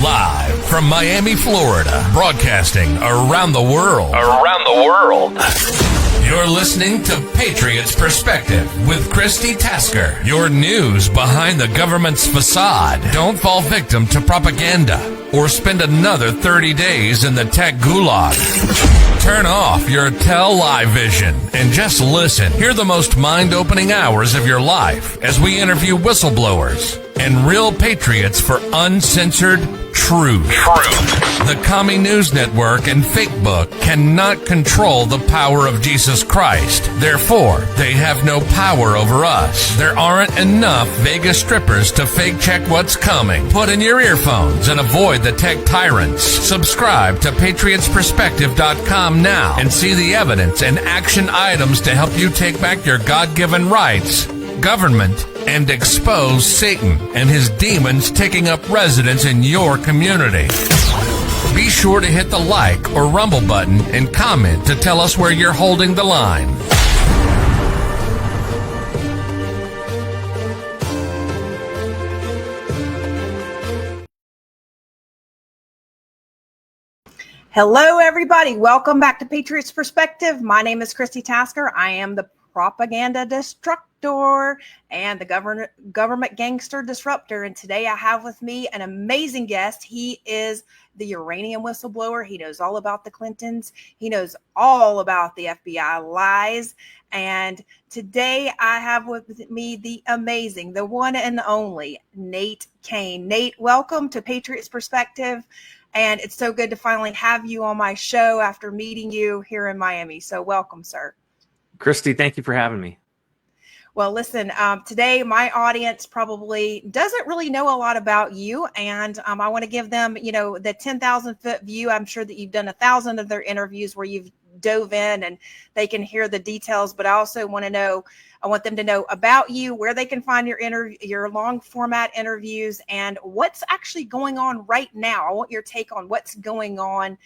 Live from Miami, Florida, broadcasting around the world. You're listening to Patriots Perspective with Christi Tasker. Your news behind the government's facade. Don't fall victim to propaganda or spend another 30 days in the tech gulag. Turn off your television and just listen. Hear the most mind-opening hours of your life as we interview whistleblowers and real patriots for uncensored truth. The Commie News Network and Fake Book cannot control the power of Jesus Christ. Therefore, they have no power over us. There aren't enough Vegas strippers to fake check what's coming. Put in your earphones and avoid the tech tyrants. Subscribe to PatriotsPerspective.com now and see the evidence and action items to help you take back your God-given rights, government, and expose Satan and his demons taking up residence in your community. Be sure to hit the like or rumble button and comment to tell us where you're holding the line. Hello, everybody. Welcome back to Patriots Perspective. My name is Christi Tasker. I am the propaganda destructor and the government gangster disruptor. And today I have with me an amazing guest. He is the uranium whistleblower. He knows all about the Clintons. He knows all about the FBI lies. And today I have with me the amazing, the one and only Nate Cain. Nate, welcome to Patriots Perspective. And it's so good to finally have you on my show after meeting you here in Miami. So welcome, sir. Christi, thank you for having me. Well, listen, today my audience probably doesn't really know a lot about you, and I want to give them, the 10,000-foot view. I'm sure that you've done 1,000 of their interviews where you've dove in and they can hear the details, but I also want them to know about you, where they can find your long format interviews, and what's actually going on right now. I want your take on what's going on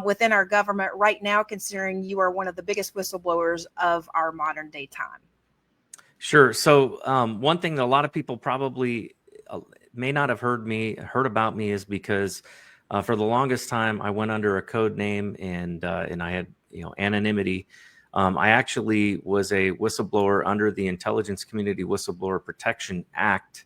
within our government right now, considering you are one of the biggest whistleblowers of our modern day time. Sure. So one thing that a lot of people probably may not have heard about me is because for the longest time I went under a code name and I had anonymity. I actually was a whistleblower under the Intelligence Community Whistleblower Protection Act,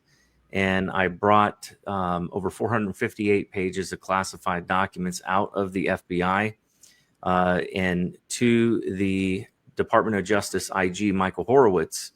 and I brought over 458 pages of classified documents out of the FBI and to the Department of Justice IG, Michael Horowitz.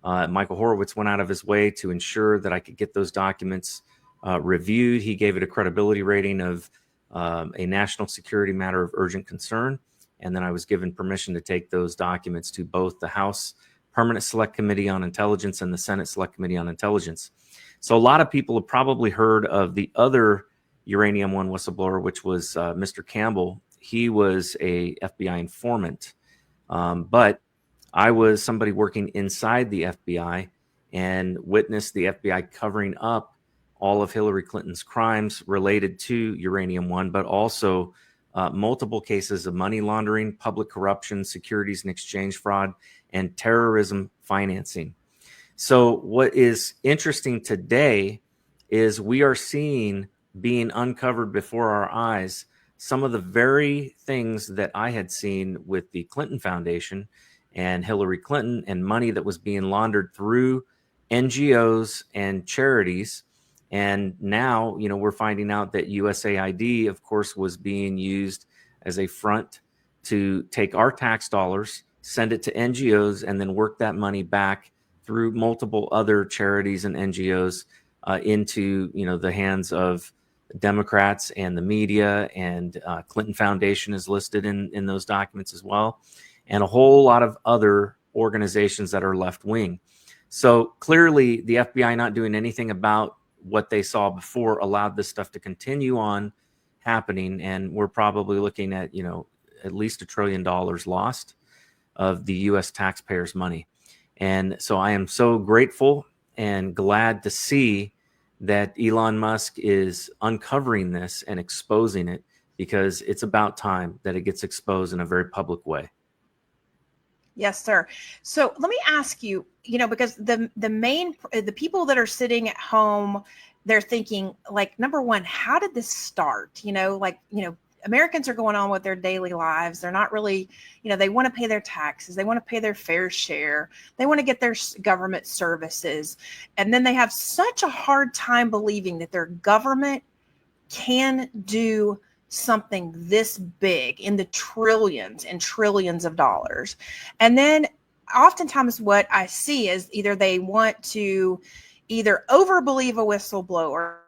Michael Horowitz went out of his way to ensure that I could get those documents reviewed. He gave it a credibility rating of a national security matter of urgent concern. And then I was given permission to take those documents to both the House Permanent Select Committee on Intelligence and the Senate Select Committee on Intelligence. So a lot of people have probably heard of the other Uranium One whistleblower, which was Mr. Campbell. He was a FBI informant, but I was somebody working inside the FBI and witnessed the FBI covering up all of Hillary Clinton's crimes related to Uranium One, but also multiple cases of money laundering, public corruption, securities and exchange fraud, and terrorism financing. So what is interesting today is we are seeing being uncovered before our eyes some of the very things that I had seen with the Clinton Foundation and Hillary Clinton, and money that was being laundered through NGOs and charities. And now, we're finding out that USAID, of course, was being used as a front to take our tax dollars, send it to NGOs, and then work that money back through multiple other charities and NGOs into, the hands of Democrats and the media. And Clinton Foundation is listed in those documents as well, and a whole lot of other organizations that are left wing. So clearly the FBI not doing anything about what they saw before allowed this stuff to continue on happening. And we're probably looking at, at least $1 trillion lost of the US taxpayers' money. And so I am so grateful and glad to see that Elon Musk is uncovering this and exposing it, because it's about time that it gets exposed in a very public way. Yes, sir. So let me ask you, because the people that are sitting at home they're thinking, like, number one, how did this start? Americans are going on with their daily lives. They're not really, they want to pay their taxes. They want to pay their fair share. They want to get their government services. And then they have such a hard time believing that their government can do something this big in the trillions and trillions of dollars. And then oftentimes what I see is either they want to either overbelieve a whistleblower,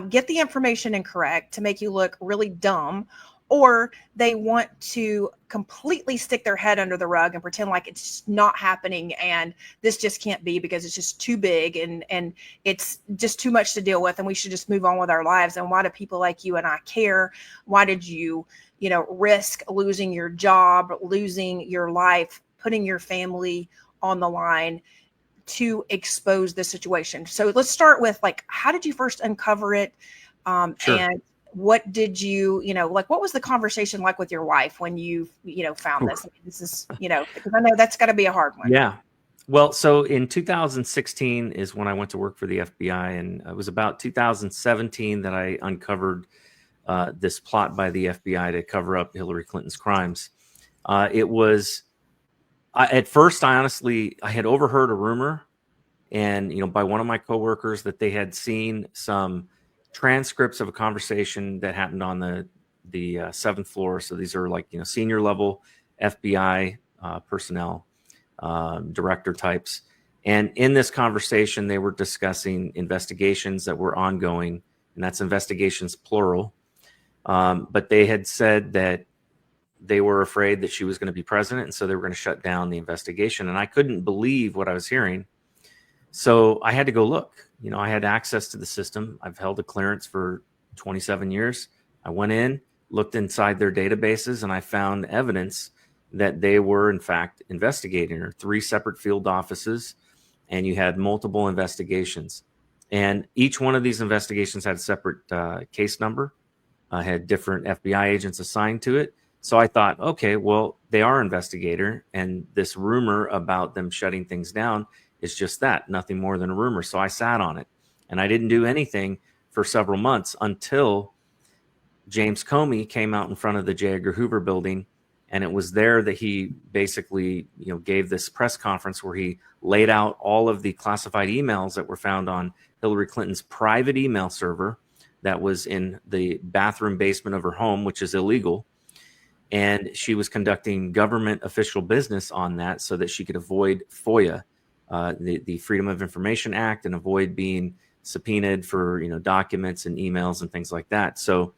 get the information incorrect to make you look really dumb, or they want to completely stick their head under the rug and pretend like it's not happening and this just can't be because it's just too big and it's just too much to deal with and we should just move on with our lives. And why do people like you and I care? Why did you risk losing your job, losing your life, putting your family on the line to expose the situation? So let's start with, like, how did you first uncover it? Sure. And what did you, what was the conversation like with your wife when you, found this? I mean, this is, because I know that's got to be a hard one. Yeah. Well, so in 2016 is when I went to work for the FBI, and it was about 2017 that I uncovered this plot by the FBI to cover up Hillary Clinton's crimes. At first, I had overheard a rumor, and by one of my coworkers that they had seen some transcripts of a conversation that happened on the seventh floor. So these are like senior level FBI personnel, director types, and in this conversation they were discussing investigations that were ongoing, and that's investigations plural. But they had said that they were afraid that she was going to be president, and so they were going to shut down the investigation. And I couldn't believe what I was hearing. So I had to go look. I had access to the system. I've held a clearance for 27 years. I went in, looked inside their databases, and I found evidence that they were, in fact, investigating her. 3 separate field offices, and you had multiple investigations. And each one of these investigations had a separate case number, had different FBI agents assigned to it. So I thought, okay, well, they are an investigator, and this rumor about them shutting things down is just that, nothing more than a rumor. So I sat on it, and I didn't do anything for several months until James Comey came out in front of the J. Edgar Hoover building, and it was there that he basically, gave this press conference where he laid out all of the classified emails that were found on Hillary Clinton's private email server that was in the bathroom basement of her home, which is illegal. And she was conducting government official business on that so that she could avoid FOIA, the Freedom of Information Act, and avoid being subpoenaed for documents and emails and things like that. So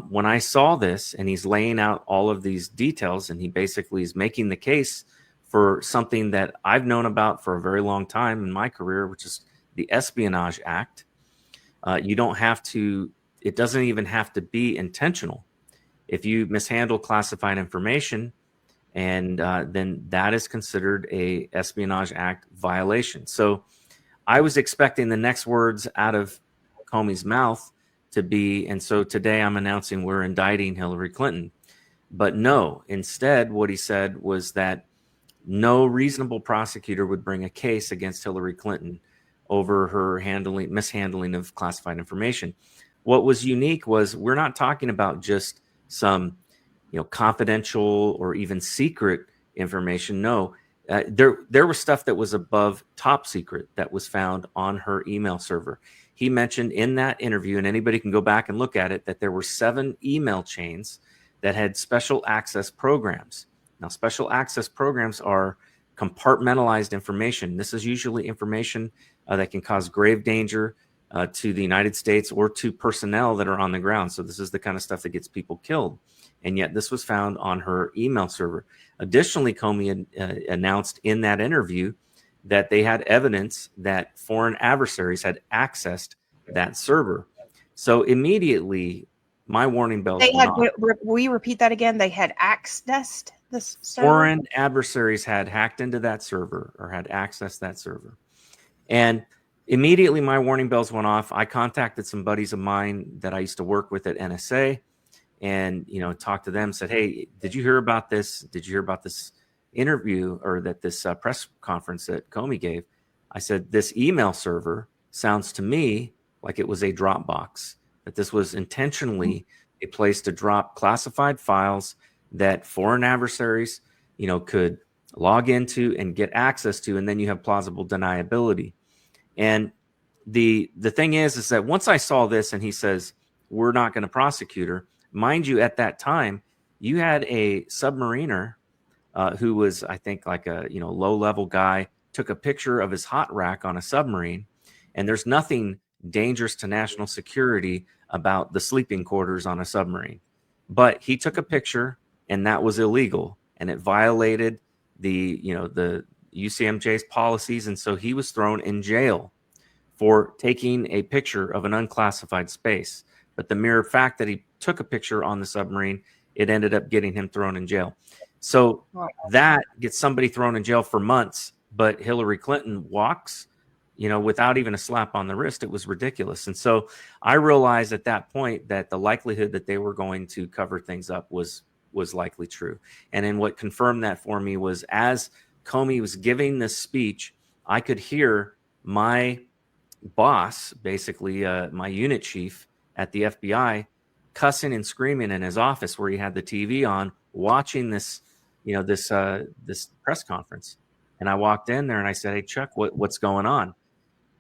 when I saw this, and he's laying out all of these details, and he basically is making the case for something that I've known about for a very long time in my career, which is the Espionage Act. You don't have to, it doesn't even have to be intentional. If you mishandle classified information, and then that is considered a Espionage Act violation. So I was expecting the next words out of Comey's mouth to be, and so today I'm announcing we're indicting Hillary Clinton. But no, instead what he said was that no reasonable prosecutor would bring a case against Hillary Clinton over her mishandling of classified information. What was unique was we're not talking about just some confidential or even secret information. No, there was stuff that was above top secret that was found on her email server. He mentioned in that interview, and anybody can go back and look at it, that there were 7 email chains that had special access programs. Now, special access programs are compartmentalized information. This is usually information that can cause grave danger to the United States or to personnel that are on the ground. So this is the kind of stuff that gets people killed. And yet this was found on her email server. Additionally, Comey announced in that interview that they had evidence that foreign adversaries had accessed that server. So immediately, my warning bells went off. Will you repeat that again? They had accessed this server? Foreign adversaries had hacked into that server or had accessed that server. And immediately, my warning bells went off. I contacted some buddies of mine that I used to work with at NSA, and talked to them. Said, "Hey, did you hear about this? Did you hear about this interview or that this press conference that Comey gave?" I said, "This email server sounds to me like it was a Dropbox, that this was intentionally a place to drop classified files that foreign adversaries, could log into and get access to, and then you have plausible deniability. And the thing is that once I saw this and he says, we're not going to prosecute her, mind you, at that time, you had a submariner who was, I think, like a low-level guy, took a picture of his hot rack on a submarine, and there's nothing dangerous to national security about the sleeping quarters on a submarine. But he took a picture, and that was illegal, and it violated the UCMJ's policies, and so he was thrown in jail for taking a picture of an unclassified space. But the mere fact that he took a picture on the submarine, it ended up getting him thrown in jail. So that gets somebody thrown in jail for months, but Hillary Clinton walks, without even a slap on the wrist. It was ridiculous. And so I realized at that point that the likelihood that they were going to cover things up was likely true. And then what confirmed that for me was, as Comey was giving this speech, I could hear my boss, basically my unit chief at the FBI, cussing and screaming in his office where he had the TV on, watching this press conference. And I walked in there and I said, "Hey, Chuck, what's going on?"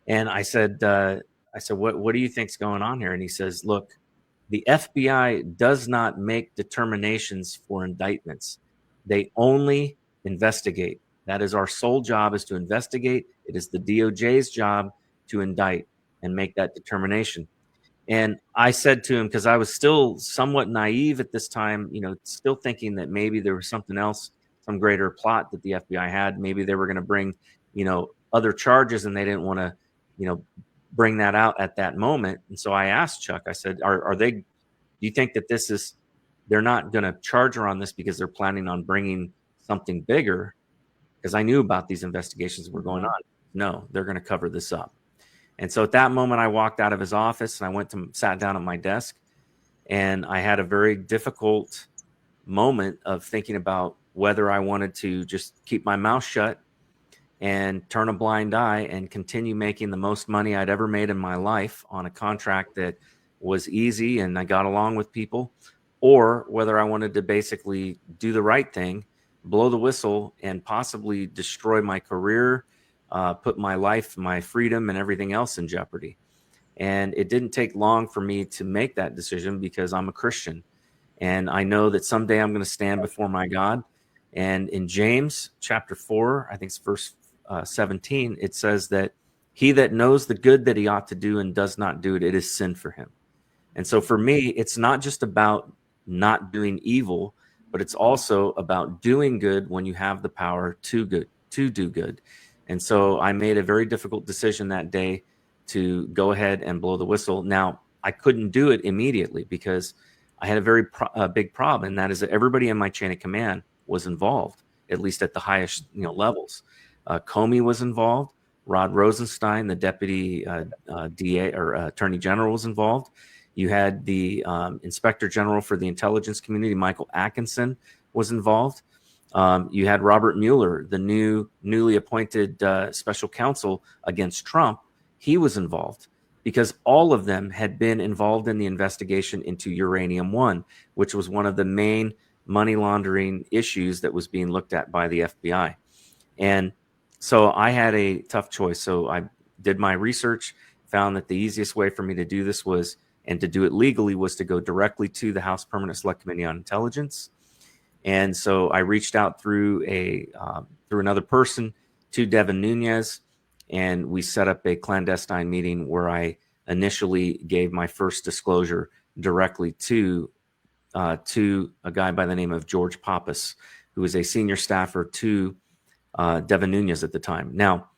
And I said, what do you think's going on here? And he says, "Look, the FBI does not make determinations for indictments. They only investigate. That is our sole job, is to investigate. It is the DOJ's job to indict and make that determination." And I said to him, because I was still somewhat naive at this time, still thinking that maybe there was something else, some greater plot that the FBI had. Maybe they were going to bring, other charges, and they didn't want to, bring that out at that moment. And so I asked Chuck, I said, do you think that they're not going to charge her on this because they're planning on bringing something bigger? Because I knew about these investigations that were going on. No, they're going to cover this up. And so at that moment, I walked out of his office and I sat down at my desk, and I had a very difficult moment of thinking about whether I wanted to just keep my mouth shut and turn a blind eye and continue making the most money I'd ever made in my life on a contract that was easy and I got along with people, or whether I wanted to basically do the right thing, blow the whistle, and possibly destroy my career, put my life, my freedom, and everything else in jeopardy. And it didn't take long for me to make that decision, because I'm a Christian. And I know that someday I'm going to stand before my God. And in James chapter 4, I think it's verse 17, it says that he that knows the good that he ought to do and does not do it, it is sin for him. And so for me, it's not just about not doing evil, but it's also about doing good when you have the power to do good. And so I made a very difficult decision that day to go ahead and blow the whistle. Now, I couldn't do it immediately because I had a very big problem, and that is that everybody in my chain of command was involved, at least at the highest levels. Comey was involved. Rod Rosenstein, the deputy DA or attorney general, was involved. You had the inspector general for the intelligence community, Michael Atkinson, was involved. You had Robert Mueller, the newly appointed special counsel against Trump. He was involved because all of them had been involved in the investigation into Uranium One, which was one of the main money laundering issues that was being looked at by the FBI. And so I had a tough choice. So I did my research, found that the easiest way for me to do this was, and to do it legally, was to go directly to the House Permanent Select Committee on Intelligence. And so I reached out through another person to Devin Nunes, and we set up a clandestine meeting where I initially gave my first disclosure directly to a guy by the name of George Pappas, who was a senior staffer to Devin Nunes at the time. Now,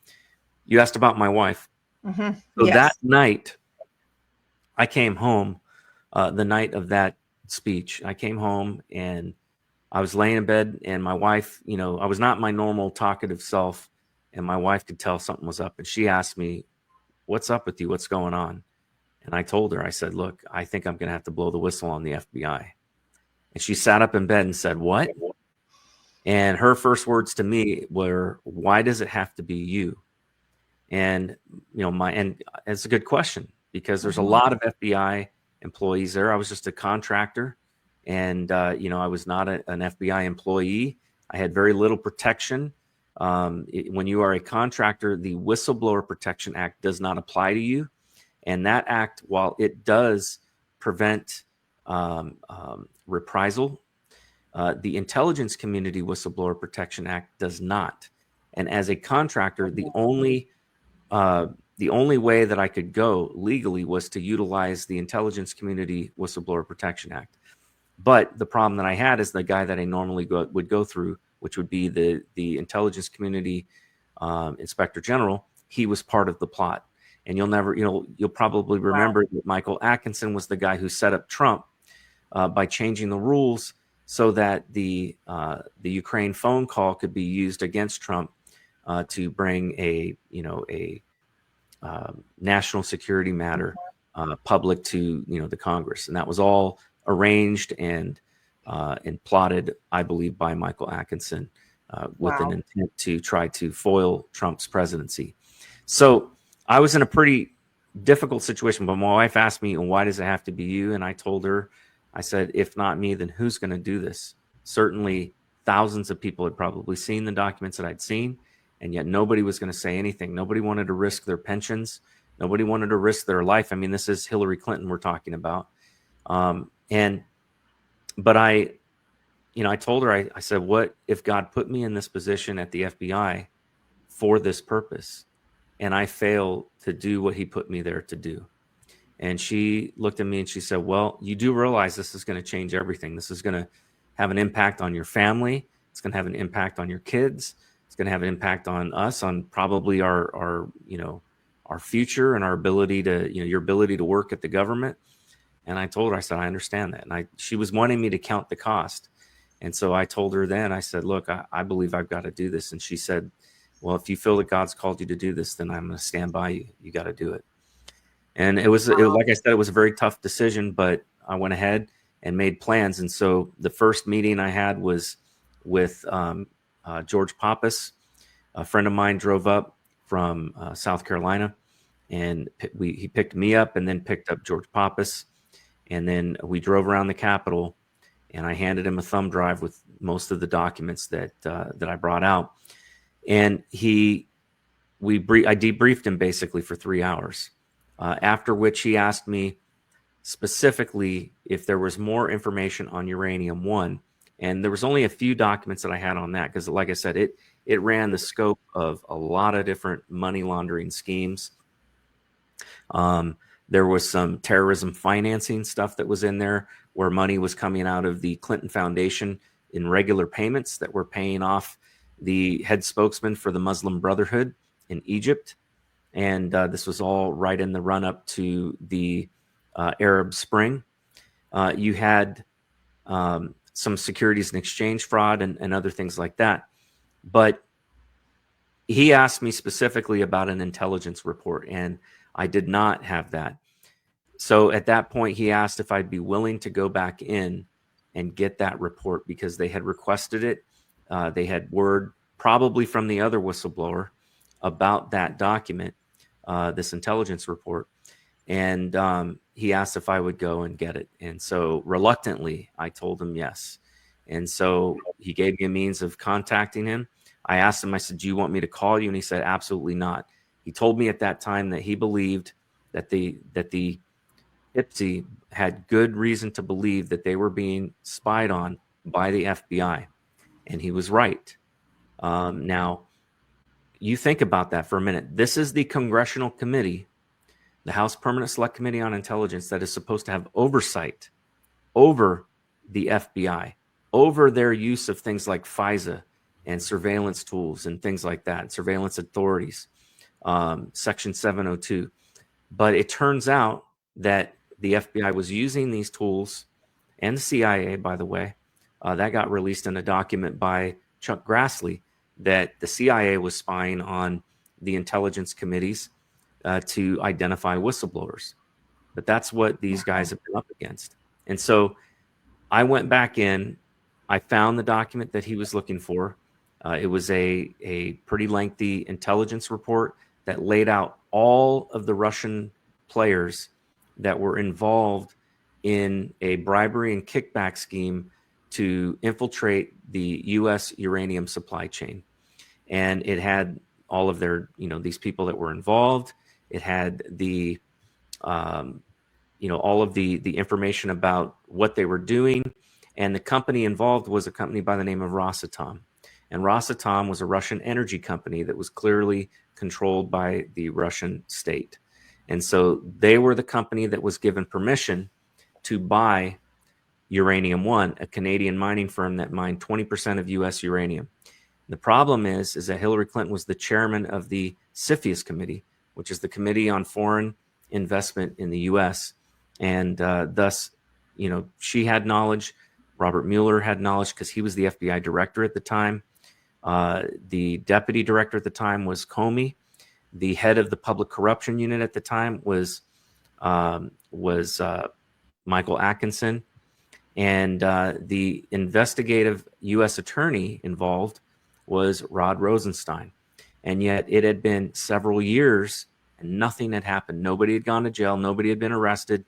you asked about my wife. Mm-hmm. So yes. That night, I came home, the night of that speech. I came home and I was laying in bed, and my wife, I was not my normal talkative self, and my wife could tell something was up. And she asked me, "What's up with you? What's going on?" And I told her, I said, "Look, I think I'm going to have to blow the whistle on the FBI." And she sat up in bed and said, "What?" And her first words to me were, "Why does it have to be you?" And and it's a good question, because there's a lot of FBI employees there. I was just a contractor, and I was not an FBI employee. I had very little protection. When you are a contractor, the Whistleblower Protection Act does not apply to you. And that act, while it does prevent reprisal, the Intelligence Community Whistleblower Protection Act does not. And as a contractor, the only way that I could go legally was to utilize the Intelligence Community Whistleblower Protection Act. But the problem that I had is the guy that I normally would go through, which would be the Intelligence Community Inspector General. He was part of the plot. And you'll probably remember that Michael Atkinson was the guy who set up Trump by changing the rules so that the Ukraine phone call could be used against Trump to bring a national security matter public to the Congress. And that was all arranged and plotted, I believe, by Michael Atkinson with an intent to try to foil Trump's presidency. So I was in a pretty difficult situation, but my wife asked me, why does it have to be you? And I told her, I said, if not me, then who's going to do this? Certainly thousands of people had probably seen the documents that I'd seen, and yet nobody was going to say anything. Nobody wanted to risk their pensions. Nobody wanted to risk their life. I mean, this is Hillary Clinton we're talking about. But I told her, I said, what if God put me in this position at the FBI for this purpose, and I fail to do what he put me there to do? And she looked at me and she said, well, you do realize this is going to change everything. This is going to have an impact on your family. It's going to have an impact on your kids. It's going to have an impact on us, on probably our future and our ability to, your ability to work at the government. And I told her, I said, I understand that. And she was wanting me to count the cost. And so I told her then, I said, look, I believe I've got to do this. And she said, well, if you feel that God's called you to do this, then I'm going to stand by you. You got to do it. And it was like I said, it was a very tough decision, but I went ahead and made plans. And so the first meeting I had was with George Pappas. A friend of mine drove up from South Carolina, and he picked me up and then picked up George Pappas. And then we drove around the Capitol, and I handed him a thumb drive with most of the documents that I brought out. And I debriefed him basically for 3 hours, after which he asked me specifically if there was more information on uranium one. And there was only a few documents that I had on that, because like I said, it ran the scope of a lot of different money laundering schemes. There was some terrorism financing stuff that was in there, where money was coming out of the Clinton Foundation in regular payments that were paying off the head spokesman for the Muslim Brotherhood in Egypt. And this was all right in the run up to the Arab Spring. You had some securities and exchange fraud and other things like that. But he asked me specifically about an intelligence report, and I did not have that. So at that point, he asked if I'd be willing to go back in and get that report, because they had requested it. They had word, probably from the other whistleblower, about that document, this intelligence report. And he asked if I would go and get it. And so reluctantly, I told him yes. And so he gave me a means of contacting him. I asked him, I said, do you want me to call you? And he said, absolutely not. He told me at that time that he believed that the IPSI had good reason to believe that they were being spied on by the FBI. And he was right. Now, you think about that for a minute. This is the Congressional Committee, the House Permanent Select Committee on Intelligence, that is supposed to have oversight over the FBI, over their use of things like FISA and surveillance tools and things like that, surveillance authorities, Section 702. But it turns out that the FBI was using these tools, and the CIA, by the way, that got released in a document by Chuck Grassley, that the CIA was spying on the intelligence committees to identify whistleblowers. But that's what these guys have been up against. And so I went back in, I found the document that he was looking for. It was a pretty lengthy intelligence report that laid out all of the Russian players that were involved in a bribery and kickback scheme to infiltrate the U.S. uranium supply chain. And it had all of their, these people that were involved. It had the, all of the information about what they were doing. And the company involved was a company by the name of Rosatom. And Rosatom was a Russian energy company that was clearly controlled by the Russian state. And so they were the company that was given permission to buy Uranium One, a Canadian mining firm that mined 20% of U.S. uranium. The problem is that Hillary Clinton was the chairman of the CFIUS committee, which is the Committee on Foreign Investment in the U.S. And thus, she had knowledge. Robert Mueller had knowledge because he was the FBI director at the time. The deputy director at the time was Comey. The head of the public corruption unit at the time was Michael Atkinson. And the investigative U.S. attorney involved was Rod Rosenstein. And yet it had been several years and nothing had happened. Nobody had gone to jail. Nobody had been arrested.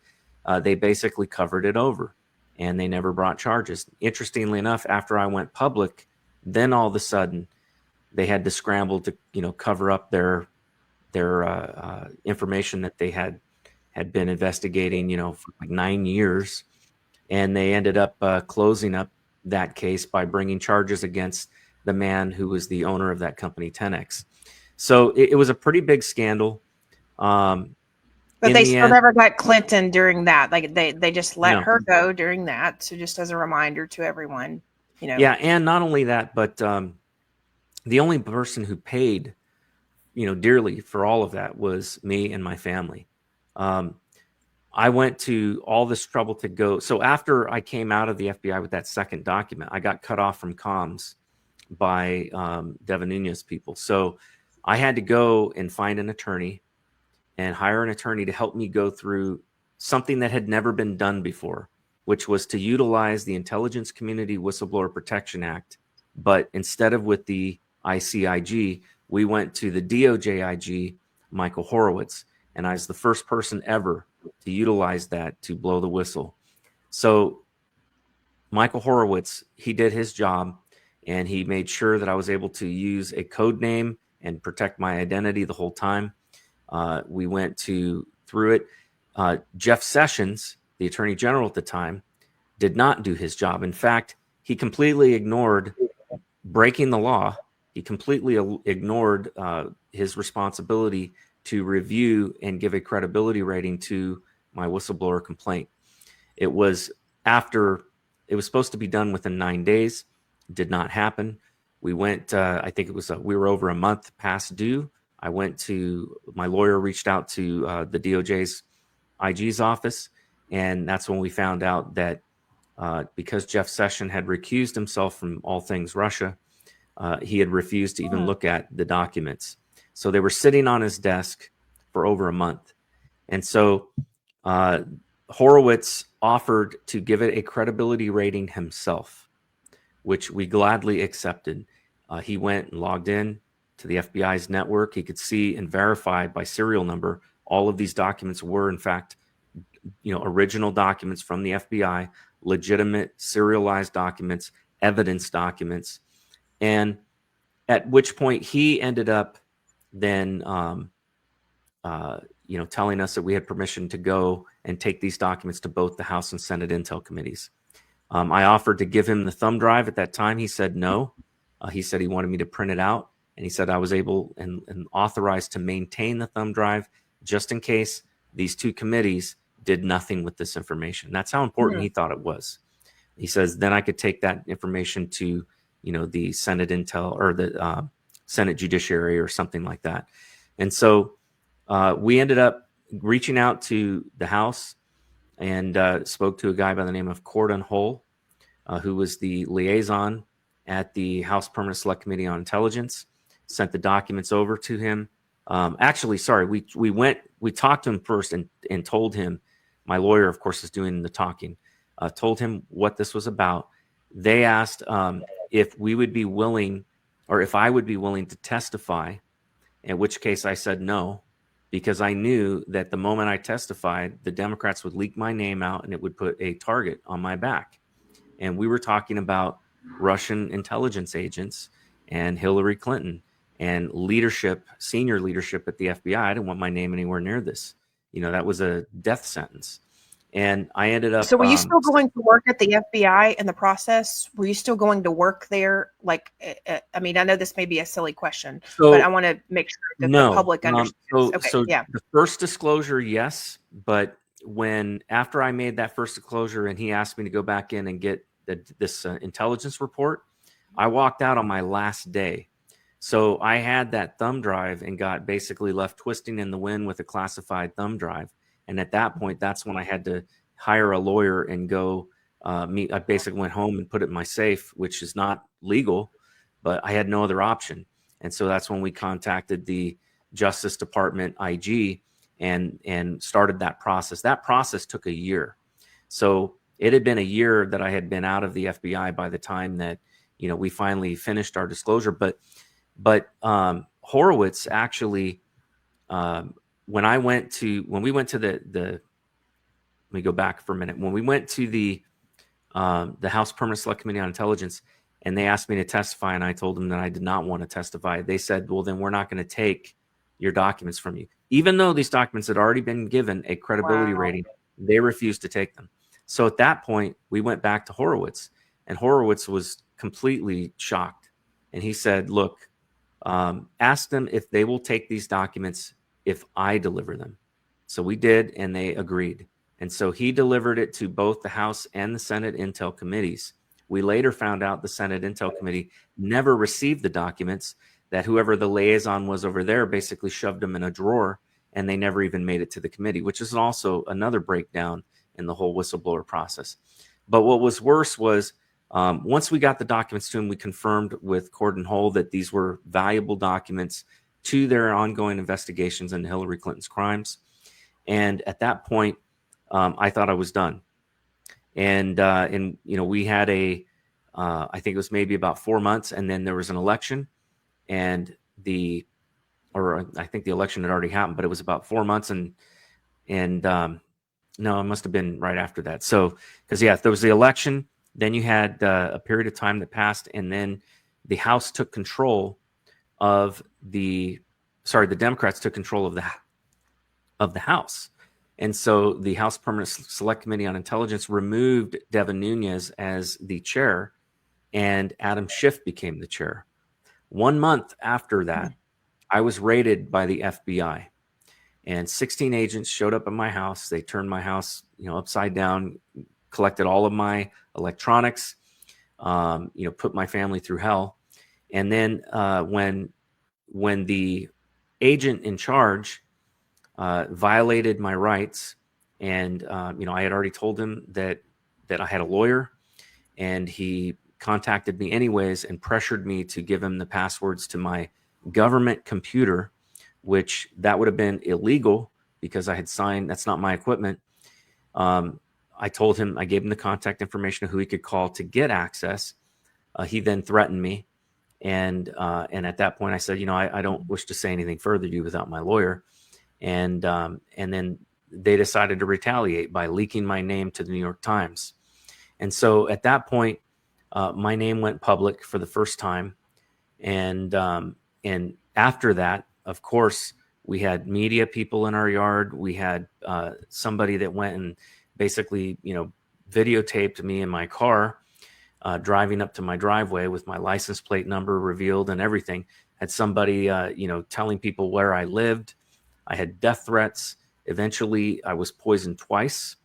They basically covered it over and they never brought charges. Interestingly enough, after I went public, then all of a sudden they had to scramble to, cover up their information that they had been investigating, for like 9 years. And they ended up closing up that case by bringing charges against the man who was the owner of that company, 10X. So it was a pretty big scandal. But they still never got Clinton during that. Like they just let her go during that. So just as a reminder to everyone, Yeah, and not only that, but the only person who paid, dearly for all of that was me and my family. I went to all this trouble to go. So after I came out of the FBI with that second document, I got cut off from comms by Devin Nunes people. So I had to go and find an attorney and hire an attorney to help me go through something that had never been done before, which was to utilize the Intelligence Community Whistleblower Protection Act. But instead of with the ICIG, we went to the DOJIG, Michael Horowitz. And I was the first person ever to utilize that to blow the whistle. So Michael Horowitz, he did his job and he made sure that I was able to use a code name and protect my identity the whole time. We went through it. Jeff Sessions, the Attorney General at the time, did not do his job. In fact, he completely ignored breaking the law. He completely ignored his responsibility to review and give a credibility rating to my whistleblower complaint. It was supposed to be done within 9 days. Did not happen. We went, I think we were over a month past due. My lawyer reached out to the DOJ's IG's office. And that's when we found out that because Jeff Sessions had recused himself from all things Russia, he had refused to even look at the documents. So they were sitting on his desk for over a month. And so Horowitz offered to give it a credibility rating himself, which we gladly accepted. He went and logged in to the FBI's network. He could see and verify by serial number all of these documents were, in fact, original documents from the FBI, legitimate serialized documents, evidence documents. And at which point he ended up then, telling us that we had permission to go and take these documents to both the House and Senate Intel committees. I offered to give him the thumb drive at that time. He said no. He said he wanted me to print it out. And he said I was able and authorized to maintain the thumb drive just in case these two committees did nothing with this information. That's how important he thought it was. He says, then I could take that information to, the Senate Intel or the Senate Judiciary or something like that. And so we ended up reaching out to the House and spoke to a guy by the name of Cordon Hull, who was the liaison at the House Permanent Select Committee on Intelligence, sent the documents over to him. We talked to him first and told him, my lawyer, of course, is doing the talking, told him what this was about. They asked if we would be willing, or if I would be willing to testify in which case I said no, because I knew that the moment I testified, the Democrats would leak my name out and it would put a target on my back. And we were talking about Russian intelligence agents and Hillary Clinton and leadership, senior leadership at the FBI. I didn't want my name anywhere near this. That was a death sentence. And I ended up. So were you still going to work at the FBI in the process? Were you still going to work there? Like, I mean, I know this may be a silly question, but I want to make sure that the public understands. The first disclosure, yes. But after I made that first disclosure and he asked me to go back in and get this intelligence report, I walked out on my last day. So I had that thumb drive and got basically left twisting in the wind with a classified thumb drive. And at that point, that's when I had to hire a lawyer and go meet. I basically went home and put it in my safe, which is not legal, but I had no other option. And so that's when we contacted the Justice Department IG and started that process. That process took a year. So it had been a year that I had been out of the FBI by the time that, we finally finished our disclosure. But Horowitz actually, when we went to let me go back for a minute. When we went to the House Permanent Select Committee on Intelligence and they asked me to testify and I told them that I did not want to testify, they said, well, then we're not going to take your documents from you. Even though these documents had already been given a credibility rating, they refused to take them. So at that point, we went back to Horowitz and Horowitz was completely shocked. And he said, look, ask them if they will take these documents if I deliver them. So we did, and they agreed. And so he delivered it to both the House and the Senate Intel committees. We later found out the Senate Intel Committee never received the documents, that whoever the liaison was over there basically shoved them in a drawer, and they never even made it to the committee, which is also another breakdown in the whole whistleblower process. But what was worse was once we got the documents to him, we confirmed with Cordon Hull that these were valuable documents to their ongoing investigations into Hillary Clinton's crimes. And at that point, I thought I was done. And we had I think it was maybe about 4 months, and then there was an election, and I think the election had already happened, but it was about 4 months, and no, it must have been right after that. So, because there was the election, then you had a period of time that passed, and then the House took control of the Democrats took control of the House. And so the House Permanent Select Committee on Intelligence removed Devin Nunes as the chair, and Adam Schiff became the chair. 1 month after that, I was raided by the FBI, and 16 agents showed up at my house. They turned my house, upside down, collected all of my electronics, put my family through hell. And then when the agent in charge violated my rights, and I had already told him that I had a lawyer, and he contacted me anyways and pressured me to give him the passwords to my government computer, which that would have been illegal because I had signed, that's not my equipment. I told him, I gave him the contact information of who he could call to get access. He then threatened me. And at that point I said, I don't wish to say anything further to you without my lawyer. And then they decided to retaliate by leaking my name to the New York Times. And so at that point, my name went public for the first time. And after that, of course, we had media people in our yard. We had somebody that went and basically, videotaped me in my car, driving up to my driveway with my license plate number revealed and everything. Had somebody, telling people where I lived. I had death threats. Eventually, I was poisoned twice,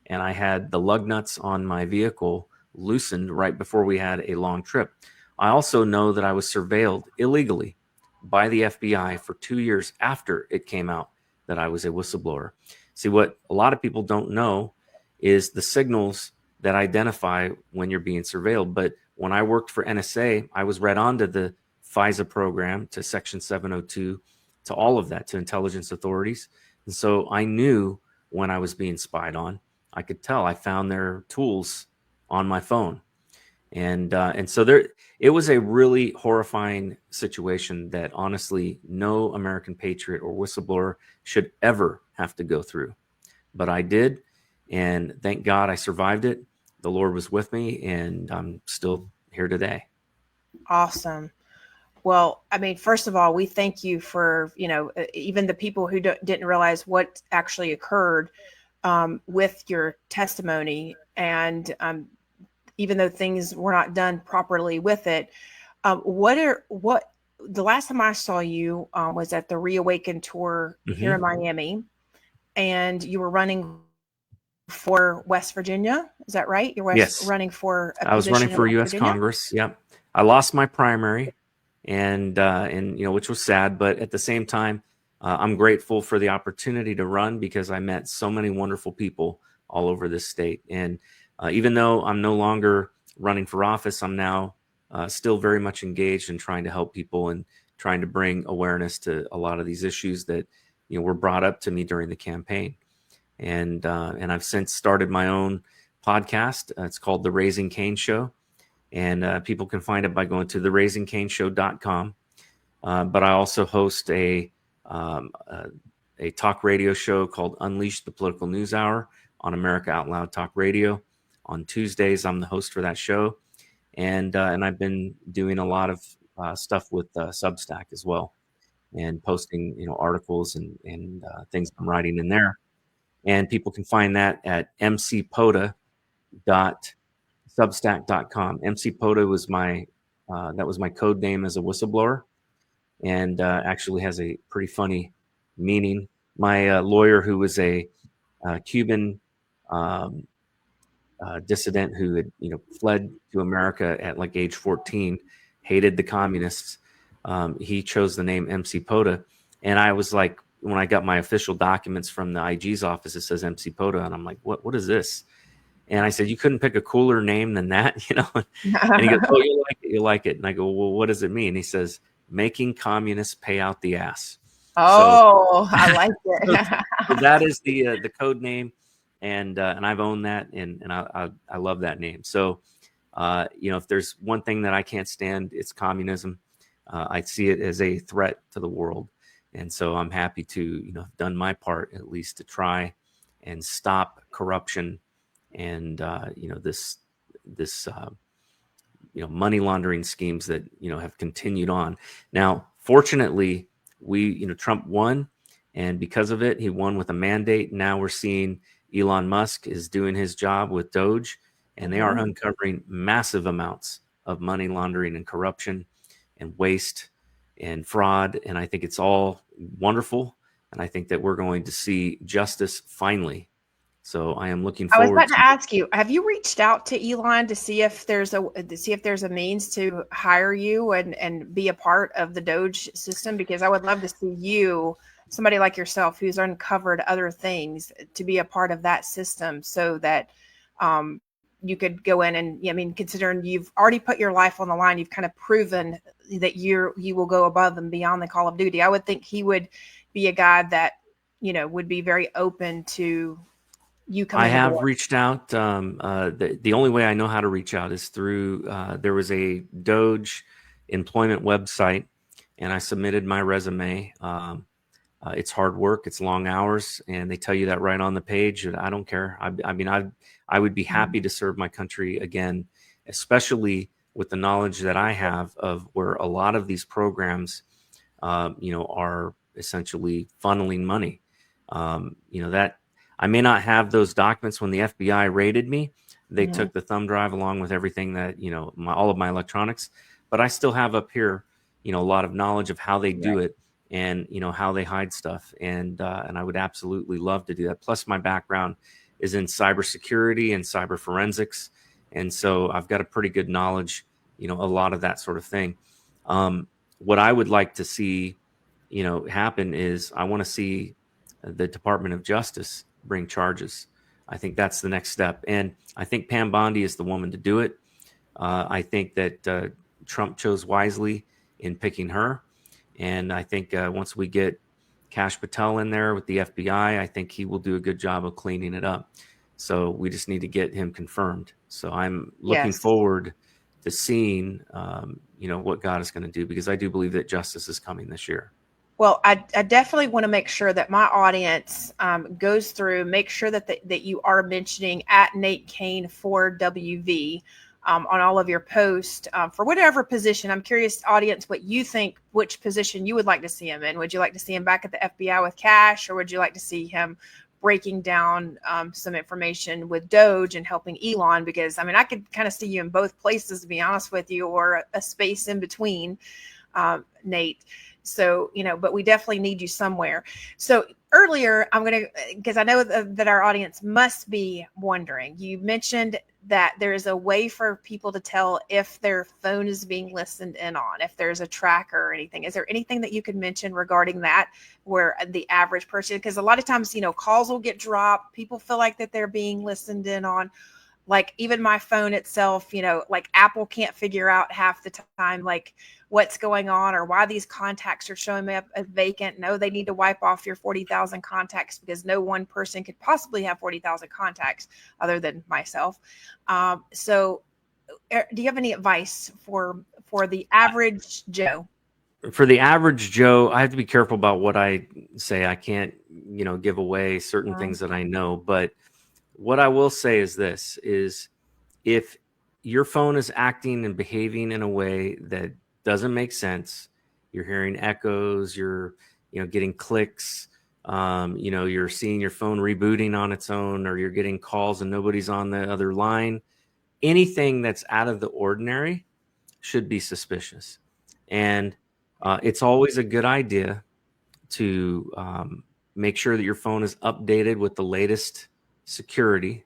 and I had the lug nuts on my vehicle loosened right before we had a long trip. I also know that I was surveilled illegally by the FBI for 2 years after it came out that I was a whistleblower. See, what a lot of people don't know is the signals that identify when you're being surveilled. But when I worked for NSA, I was read on to the FISA program, to Section 702, to all of that, to intelligence authorities. And so I knew when I was being spied on. I could tell. I found their tools on my phone. And so there, it was a really horrifying situation that honestly no American patriot or whistleblower should ever have to go through. But I did, and thank God I survived it. The Lord was with me, and I'm still here today. Awesome. Well, I mean, first of all, we thank you for, even the people who didn't realize what actually occurred with your testimony. And even though things were not done properly with it, the last time I saw you was at the Reawaken tour here in Miami, and you were running for West Virginia. Is that right? Yes. running for I was running for U.S. Virginia? Congress. Yep. I lost my primary, and which was sad, but at the same time, I'm grateful for the opportunity to run because I met so many wonderful people all over this state. And even though I'm no longer running for office, I'm now still very much engaged in trying to help people and trying to bring awareness to a lot of these issues that were brought up to me during the campaign. And I've since started my own podcast. It's called The Raising Cain Show. And people can find it by going to theraisingcainshow.com. But I also host a talk radio show called Unleash the Political News Hour on America Out Loud Talk Radio. On Tuesdays, I'm the host for that show. And I've been doing a lot of stuff with Substack as well, and posting articles and things I'm writing in there. And people can find that at mcpota.substack.com. mcpota was my code name as a whistleblower, and actually has a pretty funny meaning. My lawyer, who was a Cuban dissident who had fled to America at like age 14, hated the communists, he chose the name MC Pota. And I was like, when I got my official documents from the IG's office, it says MC Pota, and I'm like, what is this? And I said, you couldn't pick a cooler name than that, And he goes, oh, you like it. And I go, well, what does it mean? He says, making communists pay out the ass. Oh, so, I like it. So that is the code name, and I've owned that, and I love that name. So, if there's one thing that I can't stand, it's communism. I see it as a threat to the world. And so I'm happy to, have done my part, at least to try and stop corruption and, this money laundering schemes that, have continued on. Now, fortunately, Trump won, and because of it, he won with a mandate. Now we're seeing Elon Musk is doing his job with Doge, and they are uncovering massive amounts of money laundering and corruption and waste and fraud. And I think it's all wonderful. And I think that we're going to see justice finally. So I am looking forward. I was about to ask you, have you reached out to Elon to see if there's a means to hire you and be a part of the Doge system? Because I would love to see you, somebody like yourself who's uncovered other things, to be a part of that system, so that you could go in and, considering you've already put your life on the line, you've kind of proven that you will go above and beyond the call of duty. I would think he would be a guy that, would be very open to you coming. I have reached out. The only way I know how to reach out is through, there was a Doge employment website, and I submitted my resume. It's hard work. It's long hours. And they tell you that right on the page. And I don't care. I would be happy to serve my country again, especially with the knowledge that I have of where a lot of these programs, are essentially funneling money. That I may not have those documents. When the FBI raided me, they took the thumb drive along with everything that, all of my electronics, but I still have up here, a lot of knowledge of how they do it and, how they hide stuff. And I would absolutely love to do that. Plus my background is in cybersecurity and cyber forensics. And so I've got a pretty good knowledge, a lot of that sort of thing. What I would like to see, happen is I want to see the Department of Justice bring charges. I think that's the next step. And I think Pam Bondi is the woman to do it. I think that Trump chose wisely in picking her. And I think once we get Kash Patel in there with the FBI, I think he will do a good job of cleaning it up. So we just need to get him confirmed. So I'm looking forward to seeing, what God is going to do, because I do believe that justice is coming this year. Well, I definitely want to make sure that my audience goes through, make sure that you are mentioning at Nate Cain for WV on all of your posts for whatever position. I'm curious, audience, what you think, which position you would like to see him in. Would you like to see him back at the FBI with Cash, or would you like to see him breaking down some information with Doge and helping Elon? Because, I could kind of see you in both places, to be honest with you, or a space in between, Nate. So, but we definitely need you somewhere. So earlier, because I know that our audience must be wondering, you mentioned that there is a way for people to tell if their phone is being listened in on, if there's a tracker or anything. Is there anything that you could mention regarding that, where the average person, because a lot of times, calls will get dropped. People feel like that they're being listened in on. Like even my phone itself, like Apple can't figure out half the time, like what's going on or why these contacts are showing up as vacant. No, they need to wipe off your 40,000 contacts, because no one person could possibly have 40,000 contacts other than myself. So do you have any advice for the average Joe? For the average Joe, I have to be careful about what I say. I can't, give away certain things that I know, but what I will say is this, is if your phone is acting and behaving in a way that doesn't make sense, you're hearing echoes, you're, getting clicks, you're seeing your phone rebooting on its own, or you're getting calls and nobody's on the other line, anything that's out of the ordinary should be suspicious. And it's always a good idea to make sure that your phone is updated with the latest security.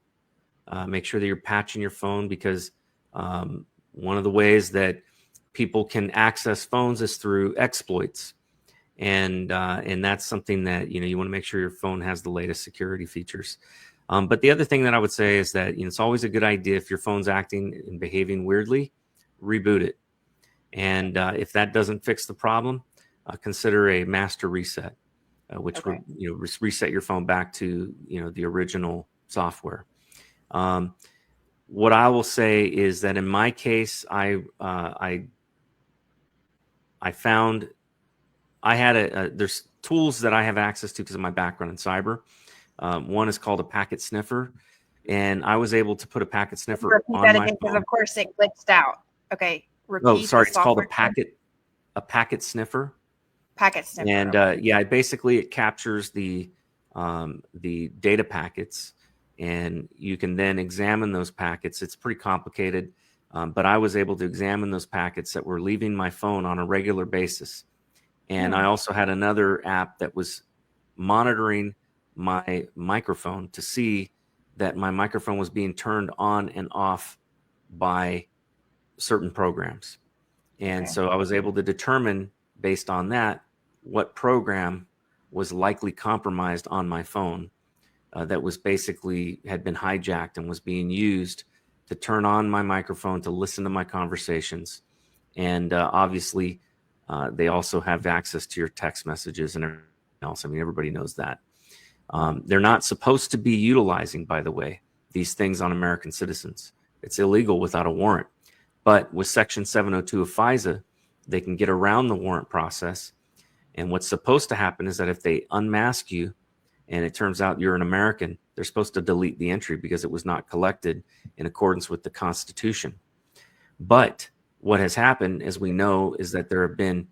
Make sure that you're patching your phone, because one of the ways that people can access phones is through exploits, and that's something that you want to make sure your phone has the latest security features. But the other thing that I would say is that it's always a good idea, if your phone's acting and behaving weirdly, reboot it. And if that doesn't fix the problem, consider a master reset, which would reset your phone back to the original software. What I will say is that in my case, I found I had there's tools that I have access to because of my background in cyber. One is called a packet sniffer, and I was able to put a packet sniffer Repeat on that my again, because phone. of course it glitched out. Okay. Repeat. Oh, sorry, it's called a software. packet sniffer. Packet sniffer. And it captures the data packets, and you can then examine those packets. It's pretty complicated, but I was able to examine those packets that were leaving my phone on a regular basis. And I also had another app that was monitoring my microphone to see that my microphone was being turned on and off by certain programs. And so I was able to determine, based on that, what program was likely compromised on my phone, that was basically had been hijacked and was being used to turn on my microphone to listen to my conversations. And obviously, they also have access to your text messages and everything else. I mean, everybody knows that. They're not supposed to be utilizing, by the way, these things on American citizens. It's illegal without a warrant. But with Section 702 of FISA, they can get around the warrant process. And what's supposed to happen is that if they unmask you and it turns out you're an American, they're supposed to delete the entry because it was not collected in accordance with the Constitution. But what has happened, as we know, is that there have been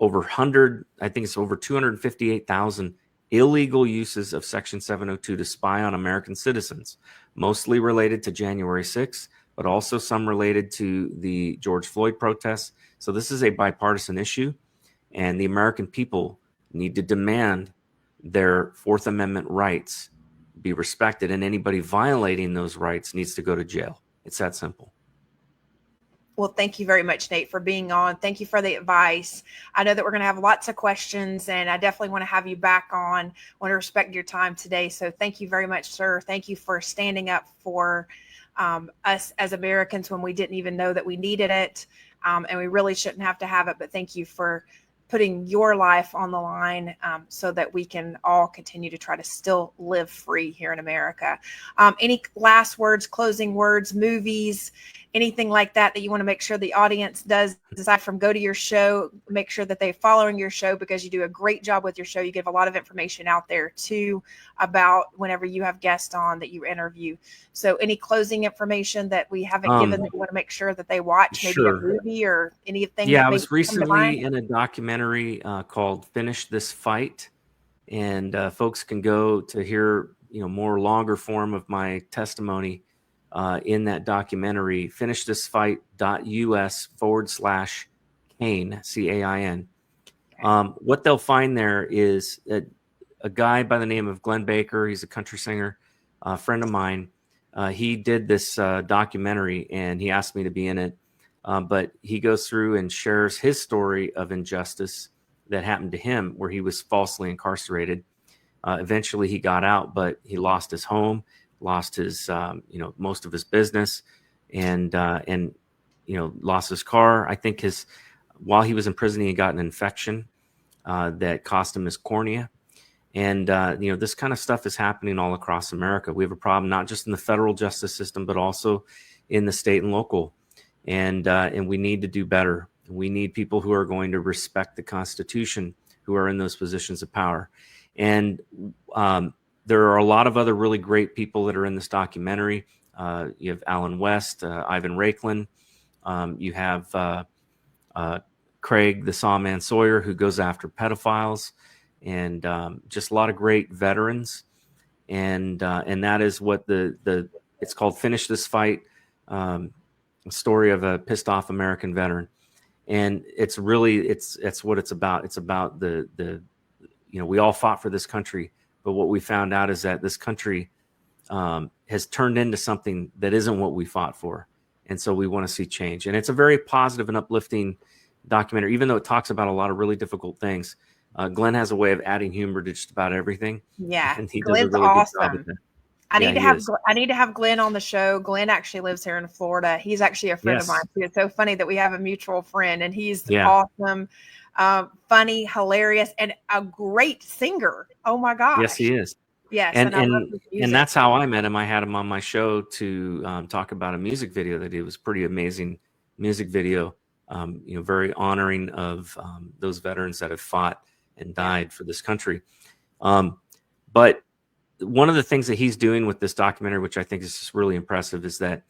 over 258,000 illegal uses of Section 702 to spy on American citizens, mostly related to January 6th, but also some related to the George Floyd protests. So this is a bipartisan issue, and the American people need to demand their Fourth Amendment rights be respected, and anybody violating those rights needs to go to jail. It's that simple. Well, thank you very much, Nate, for being on. Thank you for the advice. I know that we're going to have lots of questions, and I definitely want to have you back on. I want to respect your time today. So thank you very much, sir. Thank you for standing up for us as Americans when we didn't even know that we needed it, and we really shouldn't have to have it. But thank you for putting your life on the line so that we can all continue to try to still live free here in America. Any last words, closing words, movies, anything like that you want to make sure the audience does, aside from go to your show, make sure that they're following your show, because you do a great job with your show. You give a lot of information out there too about whenever you have guests on that you interview. So any closing information that we haven't given that you want to make sure that they watch, maybe a movie or anything? Yeah, I was recently in a documentary called Finish This Fight, and folks can go to hear more longer form of my testimony in that documentary, finishthisfight.us/Cain, CAIN. What they'll find there is a guy by the name of Glenn Baker. He's a country singer, a friend of mine. He did this documentary, and he asked me to be in it. But he goes through and shares his story of injustice that happened to him, where he was falsely incarcerated. Eventually he got out, but he lost his home, lost his, most of his business, and lost his car. I think while he was in prison, he got an infection that cost him his cornea. And, this kind of stuff is happening all across America. We have a problem, not just in the federal justice system, but also in the state and local. And we need to do better. We need people who are going to respect the Constitution, who are in those positions of power. And there are a lot of other really great people that are in this documentary. You have Alan West, Ivan Raiklin. You have Craig, the Sawman Sawyer, who goes after pedophiles, and just a lot of great veterans. And that is what it's called, Finish This Fight, a story of a pissed off American veteran. And it's really, it's what it's about. It's about we all fought for this country, but what we found out is that this country has turned into something that isn't what we fought for. And so we want to see change. And it's a very positive and uplifting documentary, even though it talks about a lot of really difficult things. Glenn has a way of adding humor to just about everything. Yeah, and he Glenn's does a really awesome. good job at that. I need to have Glenn on the show. Glenn actually lives here in Florida. He's actually a friend of mine. It's so funny that we have a mutual friend, and he's awesome, funny, hilarious, and a great singer. Oh my gosh. Yes, he is. Yes. And that's how I met him. I had him on my show to talk about a music video that he was pretty amazing music video, very honoring of those veterans that have fought and died for this country. But one of the things that he's doing with this documentary, which I think is just really impressive, is that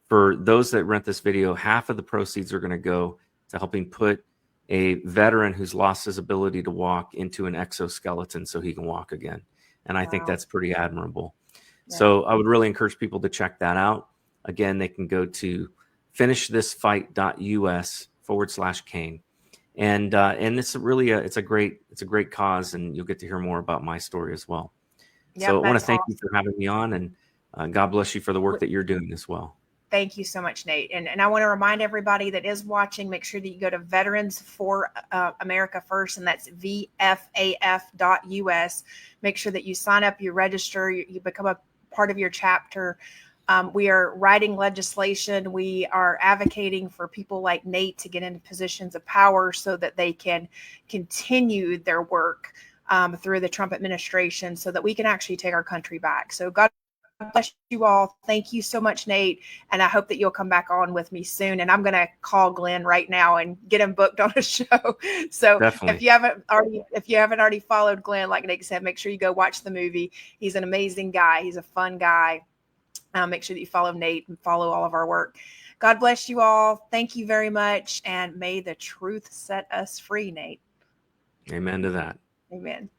for those that rent this video, half of the proceeds are going to go to helping put a veteran who's lost his ability to walk into an exoskeleton so he can walk again. And I think that's pretty admirable. Yeah. So I would really encourage people to check that out. Again, they can go to finishthisfight.us/Cain. And it's really it's a great cause, and you'll get to hear more about my story as well. Yep, so I want to thank you for having me on, and God bless you for the work that you're doing as well. Thank you so much, Nate. And I want to remind everybody that is watching, make sure that you go to Veterans for America First, and that's VFAF.us. Make sure that you sign up, you register, you become a part of your chapter. We are writing legislation. We are advocating for people like Nate to get into positions of power so that they can continue their work through the Trump administration, so that we can actually take our country back. So God bless you all. Thank you so much, Nate. And I hope that you'll come back on with me soon. And I'm going to call Glenn right now and get him booked on a show. So definitely. If you haven't already followed Glenn, like Nate said, make sure you go watch the movie. He's an amazing guy. He's a fun guy. Make sure that you follow Nate and follow all of our work. God bless you all. Thank you very much. And may the truth set us free, Nate. Amen to that. Amen.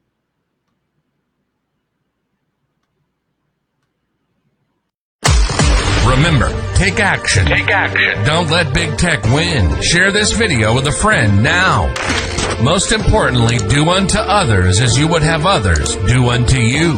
Remember, take action. Take action. Don't let big tech win. Share this video with a friend now. Most importantly, do unto others as you would have others do unto you.